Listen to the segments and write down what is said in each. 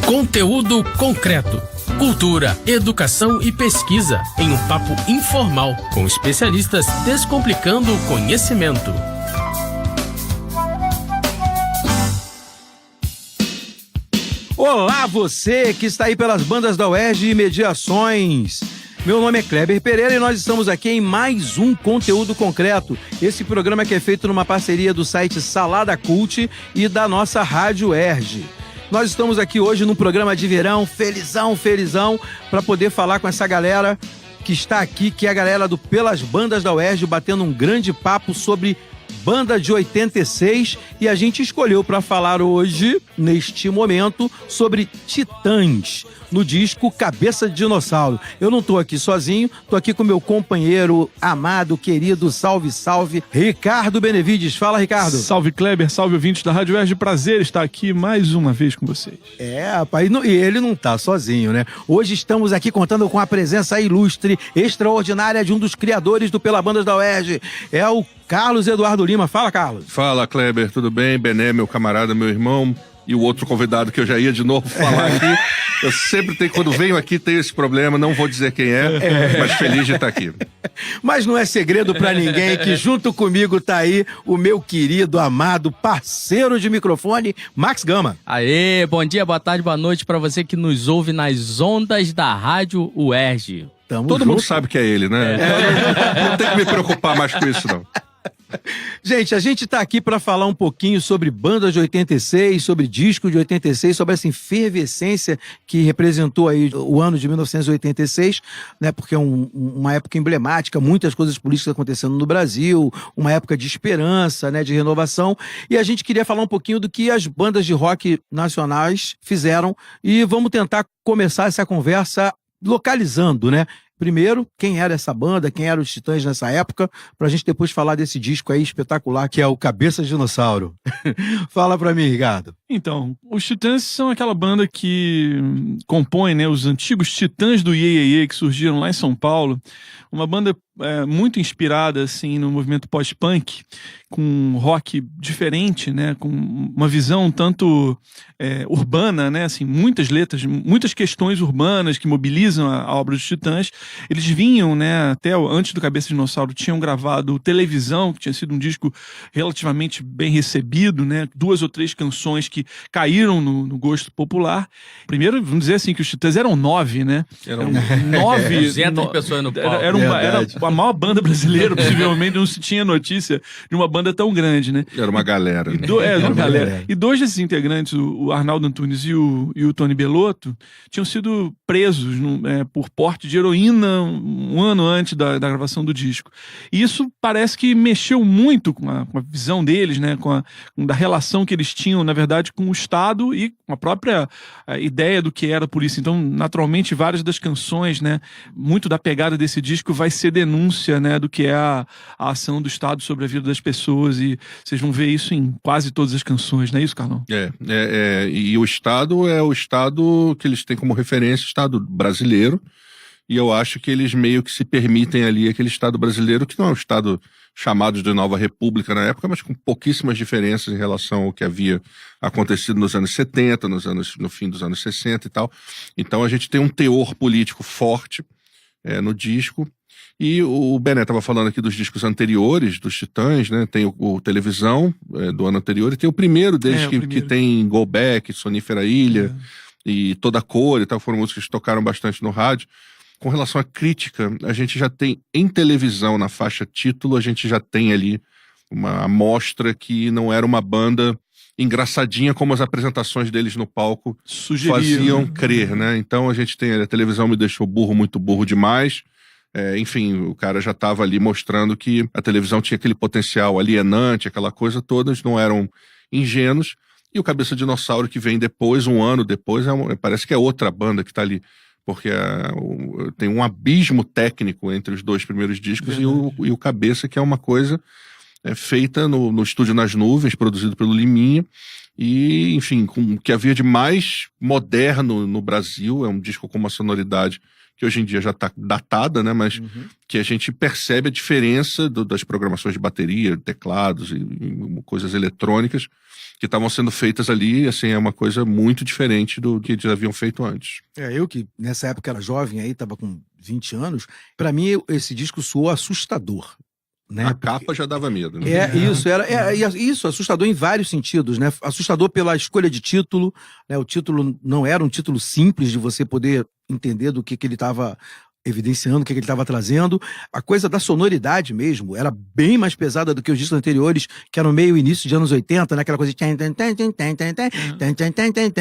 Conteúdo concreto. Cultura, educação e pesquisa em um papo informal com especialistas descomplicando o conhecimento. Olá, você que está aí pelas bandas da UERJ e Mediações. Meu nome é Kleber Pereira e nós estamos aqui em mais um Conteúdo Concreto. Esse programa que é feito numa parceria do site Salada Cult e da nossa Rádio UERJ. Nós estamos aqui hoje num programa de verão, felizão, para poder falar com essa galera que está aqui, que é a galera do Pelas Bandas da UERJ, batendo um grande papo sobre banda de 86, e a gente escolheu para falar hoje, neste momento, sobre Titãs, no disco Cabeça de Dinossauro. Eu não tô aqui sozinho, tô aqui com meu companheiro amado, querido, salve, Ricardo Benevides. Fala, Ricardo. Salve, Kleber, salve, ouvintes da Rádio UERJ. Prazer estar aqui mais uma vez com vocês. Rapaz, e ele não tá sozinho, né? Hoje estamos aqui contando com a presença ilustre, extraordinária de um dos criadores do Pelas Bandas da UERJ. É o Carlos Eduardo Lima. Fala, Carlos. Fala, Kleber, tudo bem? Bené, meu camarada, meu irmão, e o outro convidado que eu já ia de novo falar aqui. Eu sempre tenho, quando venho aqui, tenho esse problema, não vou dizer quem mas feliz de estar aqui. Mas não é segredo pra ninguém que junto comigo tá aí o meu querido, amado, parceiro de microfone, Max Gama. Aê, bom dia, boa tarde, boa noite pra você que nos ouve nas ondas da Rádio UERJ. Todo mundo sabe que é ele, né? Não tem que me preocupar mais com isso, não. Gente, a gente tá aqui para falar um pouquinho sobre bandas de 86, sobre disco de 86, sobre essa efervescência que representou aí o ano de 1986, né? Porque é uma época emblemática, muitas coisas políticas acontecendo no Brasil, uma época de esperança, né? De renovação. E a gente queria falar um pouquinho do que as bandas de rock nacionais fizeram e vamos tentar começar essa conversa localizando, né? Primeiro, quem era essa banda, quem eram os Titãs nessa época, pra gente depois falar desse disco aí espetacular, que é o Cabeça de Dinossauro. Fala pra mim, Ricardo. Então, os Titãs são aquela banda que compõe, né, os antigos Titãs do Iê, Iê, Iê, que surgiram lá em São Paulo. Uma banda muito inspirada assim, no movimento pós-punk, com um rock diferente, né, com uma visão tanto urbana, né, assim, muitas letras, muitas questões urbanas que mobilizam a obra dos Titãs. Eles vinham, né, até antes do Cabeça de Dinossauro, tinham gravado Televisão, que tinha sido um disco relativamente bem recebido, né, 2 ou 3 canções que caíram no gosto popular. Primeiro, vamos dizer assim, que os Titãs eram 9, né? Eram 9... 200 pessoas no palco. Era a maior banda brasileira, possivelmente, não se tinha notícia de uma banda tão grande, né? Era uma galera. Uma galera. E 2 desses integrantes, o Arnaldo Antunes e o Tony Bellotto, tinham sido presos por porte de heroína um ano antes da gravação do disco. E isso parece que mexeu muito com a visão deles, né? Da relação que eles tinham, na verdade, com o Estado e com a própria ideia do que era a polícia. Então, naturalmente, várias das canções, né? Muito da pegada desse disco vai ser denúncia, né, do que é a ação do Estado sobre a vida das pessoas, e vocês vão ver isso em quase todas as canções, não é isso, Carlão? E o Estado é o Estado que eles têm como referência, o Estado brasileiro, e eu acho que eles meio que se permitem ali aquele Estado brasileiro, que não é um Estado chamado de Nova República na época, mas com pouquíssimas diferenças em relação ao que havia acontecido nos anos 70, no fim dos anos 60 e tal. Então a gente tem um teor político forte no disco. E o Bené estava falando aqui dos discos anteriores, dos Titãs, né? Tem o Televisão, do ano anterior, e tem o primeiro deles que tem Go Back, Sonífera Ilha, e Toda Cor e tal, foram músicas que tocaram bastante no rádio. Com relação à crítica, a gente já tem em televisão, na faixa título, a gente já tem ali uma amostra que não era uma banda engraçadinha como as apresentações deles no palco faziam crer, né? Então a gente tem a televisão me deixou burro, muito burro demais. Enfim, o cara já estava ali mostrando que a televisão tinha aquele potencial alienante, aquela coisa toda, eles não eram ingênuos. E o Cabeça de Dinossauro, que vem depois, um ano depois, parece que é outra banda que está ali. Porque tem um abismo técnico entre os 2 primeiros discos e o Cabeça, que é uma coisa feita no Estúdio nas Nuvens, produzido pelo Liminha, E, enfim, com o que havia de mais moderno no Brasil, é um disco com uma sonoridade que hoje em dia já está datada, né? Mas que a gente percebe a diferença das programações de bateria, teclados e coisas eletrônicas que estavam sendo feitas ali, assim, é uma coisa muito diferente do que eles haviam feito antes. Eu que nessa época era jovem aí, tava com 20 anos, pra mim esse disco soou assustador. Né? A capa já dava medo, né? Isso, assustador em vários sentidos, né? Assustador pela escolha de título, né? O título não era um título simples de você poder entender do que ele estava evidenciando, o que ele estava trazendo. A coisa da sonoridade mesmo era bem mais pesada do que os discos anteriores, que eram meio início de anos 80, né? Aquela coisa de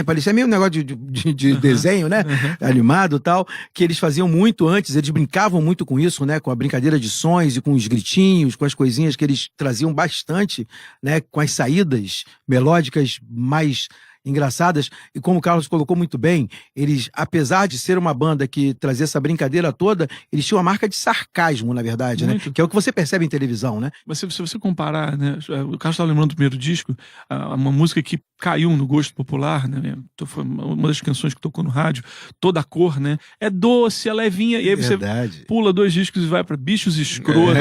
parecia meio um negócio de desenho, né? Animado e tal, que eles faziam muito antes, eles brincavam muito com isso, né? Com a brincadeira de sons e com os gritinhos, com as coisinhas que eles traziam bastante, né? Com as saídas melódicas mais engraçadas, e como o Carlos colocou muito bem, eles, apesar de ser uma banda que trazia essa brincadeira toda, eles tinham uma marca de sarcasmo, na verdade, né? Que é o que você percebe em televisão, né? Mas se você comparar, né? O Carlos estava lembrando do primeiro disco, uma música que caiu no gosto popular, né? Foi uma das canções que tocou no rádio, Toda a Cor, né? É doce, é levinha, e aí você pula 2 discos e vai para Bichos Escrotos,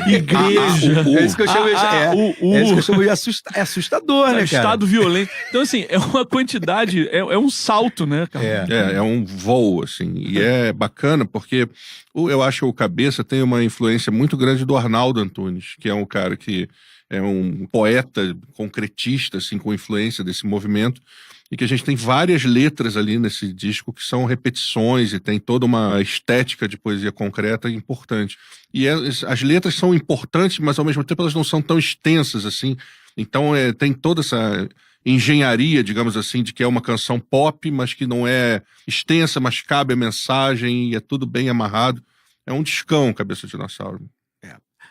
Igreja. É isso que eu chamo de assustador, né, cara? Estado violento. Então, assim, é uma quantidade, é um salto, né, cara? É um voo, assim. E é bacana porque eu acho que o Cabeça tem uma influência muito grande do Arnaldo Antunes, que é um cara que é um poeta concretista, assim, com influência desse movimento, e que a gente tem várias letras ali nesse disco que são repetições e tem toda uma estética de poesia concreta importante. E as letras são importantes, mas ao mesmo tempo elas não são tão extensas, assim. Então tem toda essa engenharia, digamos assim, de que é uma canção pop, mas que não é extensa, mas cabe a mensagem e é tudo bem amarrado. É um discão, Cabeça de Dinossauro.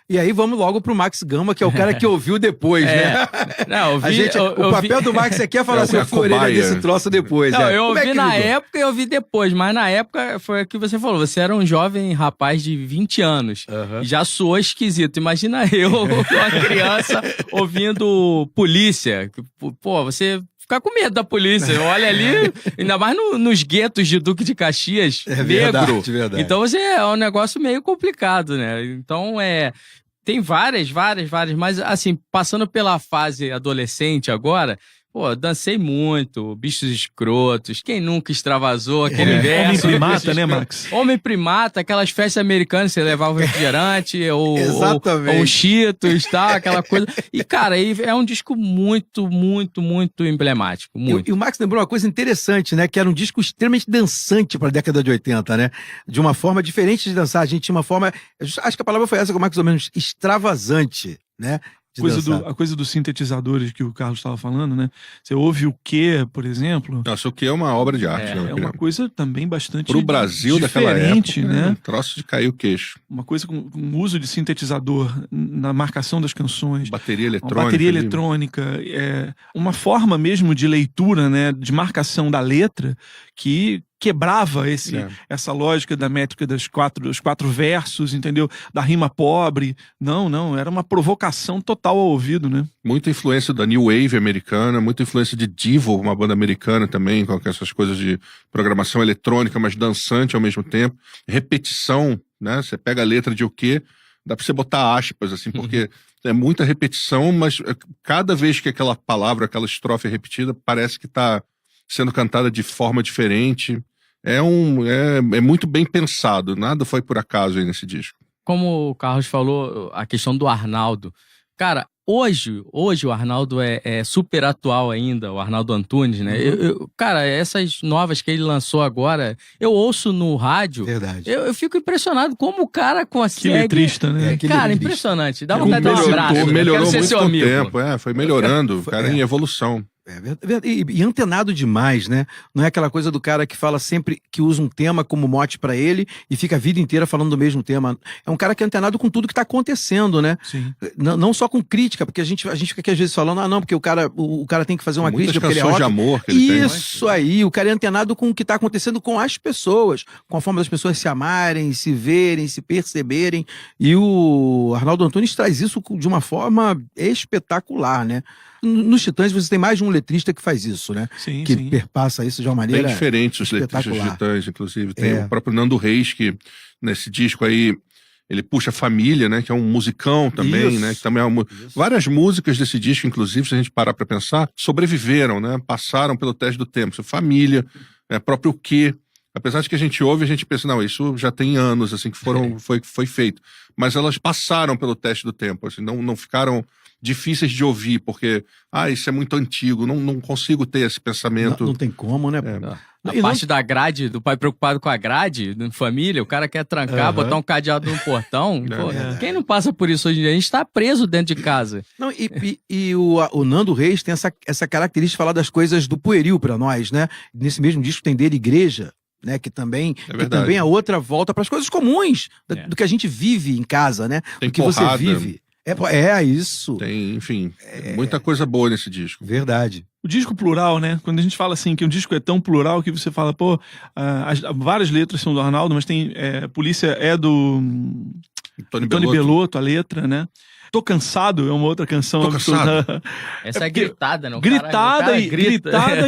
E aí vamos logo pro Max Gama, que é o cara que ouviu depois, né? Não, o papel do Max aqui é falar assim, eu fui orelha desse troço depois. Não, eu ouvi na época e eu ouvi depois, mas na época foi o que você falou, você era um jovem rapaz de 20 anos, e já soou esquisito. Imagina eu, uma criança, ouvindo Polícia. Pô, você ficar com medo da polícia. Olha ali, ainda mais nos guetos de Duque de Caxias, negro. Verdade. Então é um negócio meio complicado, né? Então tem várias, mas assim, passando pela fase adolescente agora, pô, dancei muito, Bichos Escrotos, quem nunca extravasou aquele verso. Homem Primata, né, Max? Homem Primata, aquelas festas americanas, você levava um refrigerante, ou Cheetos, tá, aquela coisa. E, cara, é um disco muito, muito, muito emblemático, muito. E o Max lembrou uma coisa interessante, né, que era um disco extremamente dançante para a década de 80, né, de uma forma diferente de dançar. A gente tinha uma forma, acho que a palavra foi essa que o Max, mais ou menos, extravasante, né. A coisa dos sintetizadores que o Carlos estava falando, né? Você ouve o Quê, por exemplo. Nossa, o Quê é uma obra de arte. É uma coisa também bastante pro Brasil diferente, daquela época, né? Um troço de cair o queixo. Uma coisa com uso de sintetizador na marcação das canções. Bateria eletrônica. Bateria eletrônica. Uma forma mesmo de leitura, né? De marcação da letra que quebrava essa lógica da métrica dos quatro versos, entendeu? Da rima pobre. Não, era uma provocação total ao ouvido, né? Muita influência da New Wave americana, muita influência de Divo, uma banda americana também, com essas coisas de programação eletrônica, mas dançante ao mesmo tempo. Repetição, né? Você pega a letra de o quê? Dá pra você botar aspas, assim, porque é muita repetição, mas cada vez que aquela palavra, aquela estrofe é repetida, parece que tá sendo cantada de forma diferente. É muito bem pensado, nada foi por acaso aí nesse disco. Como o Carlos falou, a questão do Arnaldo. Cara, hoje o Arnaldo é super atual ainda, o Arnaldo Antunes, né? Cara, essas novas que ele lançou agora, eu ouço no rádio. Verdade. Eu fico impressionado como o cara consegue. Que letrista, né? Cara, impressionante. Dá vontade de dar um abraço. Melhorou muito com o tempo. Foi melhorando, o cara em evolução. E antenado demais, né? Não é aquela coisa do cara que fala sempre, que usa um tema como mote pra ele e fica a vida inteira falando do mesmo tema. É um cara que é antenado com tudo que tá acontecendo, né? Sim. Não só com crítica, porque a gente fica aqui às vezes falando, porque o cara tem que fazer uma crítica porque ele é canções de amor que ele tem. Isso aí, o cara é antenado com o que tá acontecendo com as pessoas, com a forma das pessoas se amarem, se verem, se perceberem. E o Arnaldo Antunes traz isso de uma forma espetacular, né? Nos Titãs você tem mais de um letrista que faz isso, né? Sim, que sim. perpassa isso de uma maneira Bem diferentes os letristas dos espetacular. Titãs, inclusive. Tem o próprio Nando Reis, que nesse disco aí, ele puxa Família, né? Que é um musicão também, Isso. né? Que também várias músicas desse disco, inclusive, se a gente parar pra pensar, sobreviveram, né? Passaram pelo teste do tempo. Família, próprio Quê. Apesar de que a gente ouve, a gente pensa, não, isso já tem anos, assim, que foi feito. Mas elas passaram pelo teste do tempo, assim, não ficaram difíceis de ouvir, porque, isso é muito antigo, não consigo ter esse pensamento. Não tem como, né? A parte da grade, do pai preocupado com a grade, da família, o cara quer trancar, botar um cadeado no portão. Pô, quem não passa por isso hoje em dia? A gente tá preso dentro de casa. Não, e o Nando Reis tem essa característica de falar das coisas do pueril pra nós, né? Nesse mesmo disco tem dele Igreja, né? Que também é outra volta para as coisas comuns do que a gente vive em casa, né? Tem do que porrada. você vive. É isso. Tem, enfim, muita coisa boa nesse disco. Verdade. O disco plural, né? Quando a gente fala assim, que um disco é tão plural que você fala, pô, várias letras são do Arnaldo, mas tem Polícia é do Tony Bellotto, a letra, né? Tô Cansado é uma outra canção. Tô Cansado. Essa é gritada, não? Gritada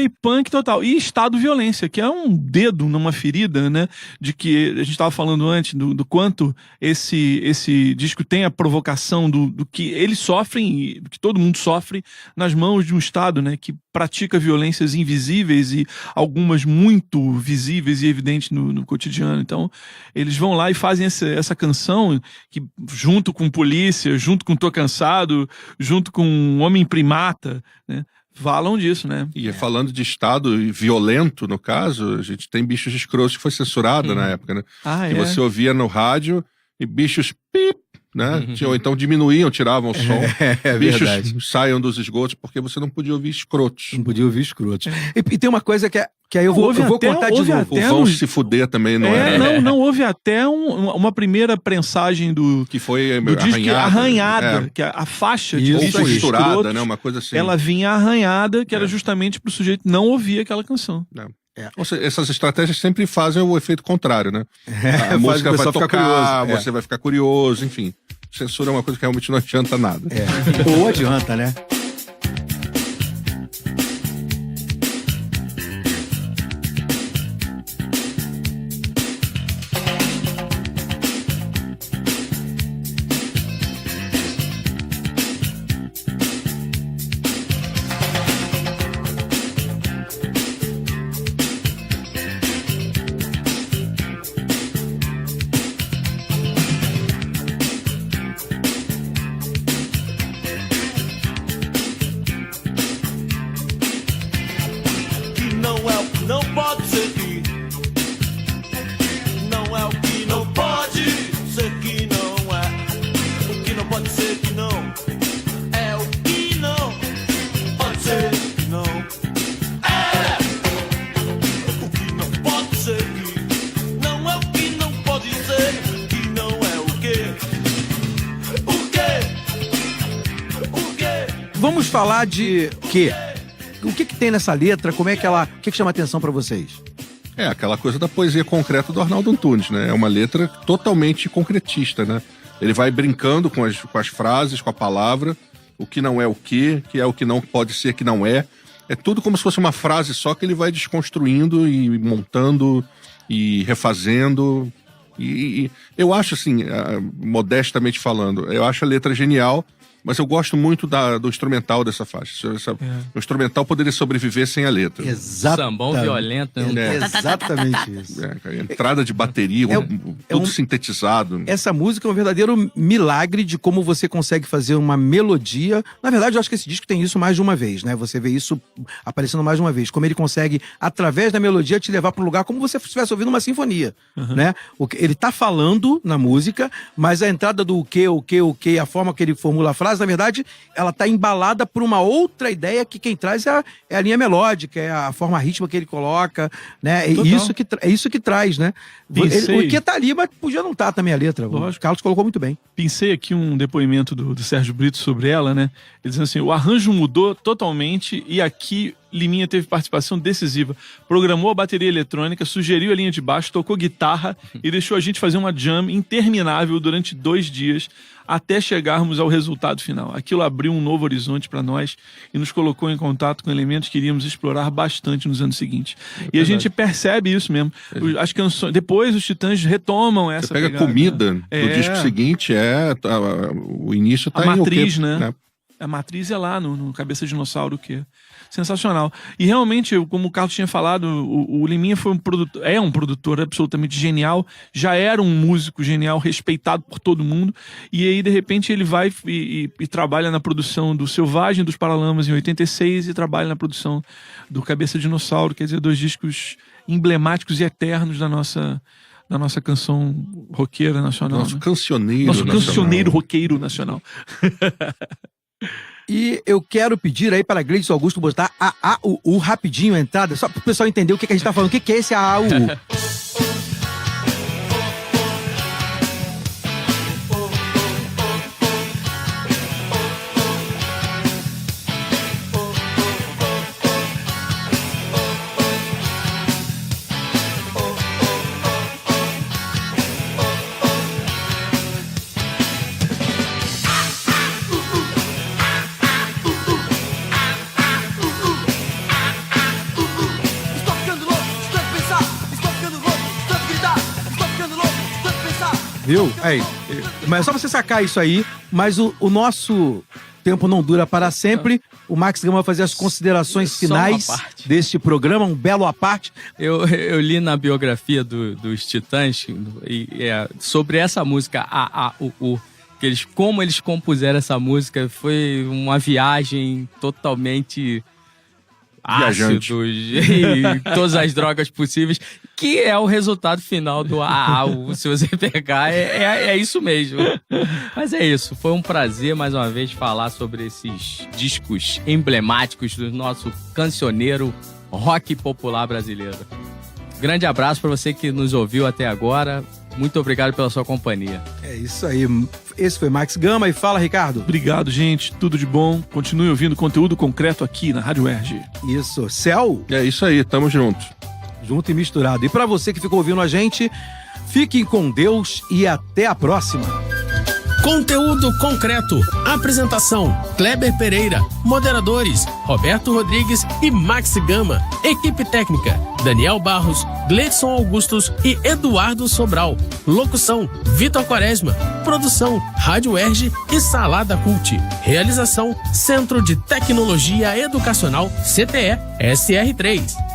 e punk total. E Estado Violência, que é um dedo numa ferida, né? De que a gente estava falando antes, do quanto esse disco tem a provocação do que eles sofrem, do que todo mundo sofre nas mãos de um Estado, né? Que pratica violências invisíveis e algumas muito visíveis e evidentes no cotidiano. Então, eles vão lá e fazem essa canção que, junto com Polícia, junto com Tô Cansado, junto com Homem Primata, né? Falam disso, né? E falando de Estado violento, no caso, a gente tem Bichos Escrotos que foi censurada na época, né? Que você ouvia no rádio e bichos pip, né? Ou então diminuíam, tiravam o som. Bichos verdade. saiam dos esgotos porque você não podia ouvir escrotos. Não podia ouvir escrotos. E tem uma coisa que aí eu vou contar de novo. O Vão Se Fuder também não era. Não, houve até uma primeira prensagem do que foi do disco arranhada, que a faixa de ou costurada, né? Uma coisa assim. Ela vinha arranhada, que era justamente pro sujeito não ouvir aquela canção. Ou seja, essas estratégias sempre fazem o efeito contrário, né? A música vai tocar, você vai ficar curioso, enfim. Censura é uma coisa que realmente não adianta nada. Ou adianta, né? Vamos falar de quê? O que tem nessa letra? Como é que ela... O que chama atenção pra vocês? Aquela coisa da poesia concreta do Arnaldo Antunes, né? É uma letra totalmente concretista, né? Ele vai brincando com as frases, com a palavra, o que não é o que é o que não pode ser, que não é. É tudo como se fosse uma frase só que ele vai desconstruindo e montando e refazendo. E eu acho, assim, modestamente falando, eu acho a letra genial, mas eu gosto muito do instrumental dessa faixa. O instrumental poderia sobreviver sem a letra. Exato. Sambão violento. Exatamente isso. Entrada de bateria, tudo sintetizado. Essa música é um verdadeiro milagre de como você consegue fazer uma melodia. Na verdade, eu acho que esse disco tem isso mais de uma vez, né? Você vê isso aparecendo mais de uma vez. Como ele consegue, através da melodia, te levar para um lugar como se você estivesse ouvindo uma sinfonia, né? Ele tá falando na música, mas a entrada do o que, a forma que ele formula a frase, na verdade, ela tá embalada por uma outra ideia que quem traz é a linha melódica, é a forma rítmica que ele coloca, né? É isso que traz, né? O que tá ali, mas podia não estar também a letra. Lógico. O Carlos colocou muito bem. Pensei aqui um depoimento do Sérgio Brito sobre ela, né? Ele dizendo assim, o arranjo mudou totalmente e aqui Liminha teve participação decisiva. Programou a bateria eletrônica, sugeriu a linha de baixo, tocou guitarra e deixou a gente fazer uma jam interminável durante 2 dias até chegarmos ao resultado final. Aquilo abriu um novo horizonte para nós e nos colocou em contato com elementos que iríamos explorar bastante nos anos seguintes. E a gente percebe isso mesmo. As canções, depois os Titãs retomam essa Você pega pegada, Comida, né? do disco seguinte, o início tá a matriz, em o quê? né? A matriz é lá no Cabeça de Dinossauro, que é sensacional. E realmente, como o Carlos tinha falado, o Liminha foi um produtor absolutamente genial, já era um músico genial, respeitado por todo mundo, e aí de repente ele vai e trabalha na produção do Selvagem, dos Paralamas em 86, e trabalha na produção do Cabeça de Dinossauro, quer dizer, 2 discos emblemáticos e eternos da nossa canção roqueira nacional. Nosso né? cancioneiro Nosso nacional. cancioneiro roqueiro nacional. E eu quero pedir aí para Gleidson Augusto botar A-A-U-U rapidinho a entrada, só para o pessoal entender o que a gente tá falando. O que é esse A-A-U-U? Viu? Aí. Mas só você sacar isso aí, mas o nosso tempo não dura para sempre. O Max Gama vai fazer as considerações finais deste programa, um belo à parte. Eu li na biografia dos Titãs sobre essa música A-A-U-U, como eles compuseram essa música, foi uma viagem totalmente ácido e todas as drogas possíveis, que é o resultado final do A-A-U. Se você pegar, é isso mesmo. Mas é isso, foi um prazer mais uma vez falar sobre esses discos emblemáticos do nosso cancioneiro rock popular brasileiro. Grande abraço para você que nos ouviu até agora. Muito obrigado pela sua companhia. É isso aí. Esse foi Max Gama. E fala, Ricardo. Obrigado, gente. Tudo de bom. Continue ouvindo conteúdo concreto aqui na Rádio UERJ. Isso. Céu. É isso aí, tamo junto. Junto e misturado. E para você que ficou ouvindo a gente, fiquem com Deus e até a próxima. Conteúdo concreto. Apresentação: Kleber Pereira. Moderadores: Roberto Rodrigues e Max Gama. Equipe técnica: Daniel Barros, Gleidson Augustos e Eduardo Sobral. Locução: Vitor Quaresma. Produção: Rádio UERJ e Salada Cult. Realização: Centro de Tecnologia Educacional CTE SR3.